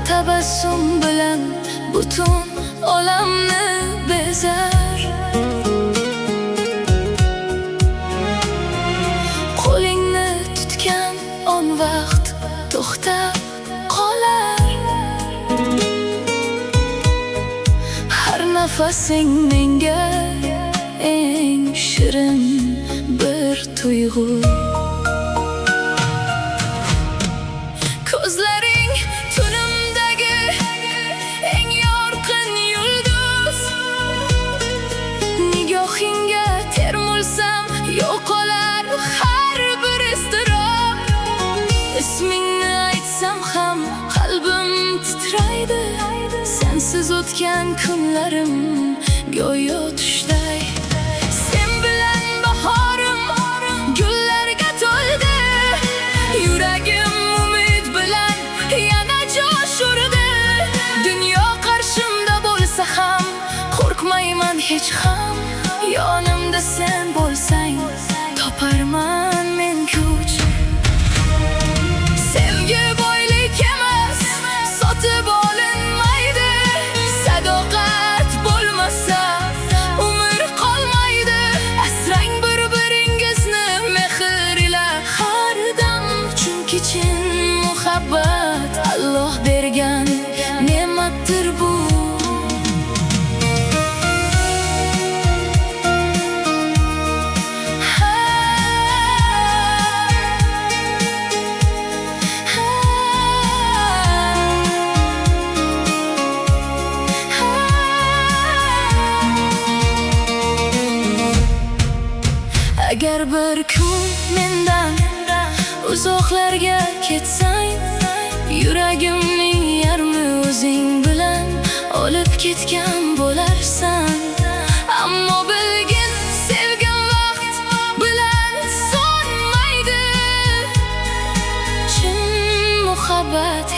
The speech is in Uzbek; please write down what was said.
tabassum bilan butun olamni bezar. Qo'lingni tutgan on vaqt to'xtab qolar. Har nafasing menga eng shirin bir tuyg'u. Ko'zlaring tunimdagi eng yorqin yulduz. Nigohingga termulsam yo'qolar har bir iztirob. Ismingni aytsam ham qalbim titraydi. Sensiz o'tgan kunlarim go'yo tushday. Sen bilan bahorim gullarga to'ldi. Yuragim umid bilan yana josh urdi. Dunyo qarshimda bo'lsa ham qo'rqmayman hech ham. Yonimda sen bo'lsang toparman men kuch. Sevgi boylik emas, sotib olinmaydi. Sadoqat bo'lmasa umr qolmaydi. Asrang bir-biringizni mehr ila har dam. Chunki chin muhabbat Alloh bergan ne'matdir bu. Agar bir kun mendan uzoqlarga ketsang, yuragimning yarmi o'zing bilan olib ketgan bo'larsan. Ammo bilgin, sevgan vaqt bilan so'nmaydi. Chin muhabbat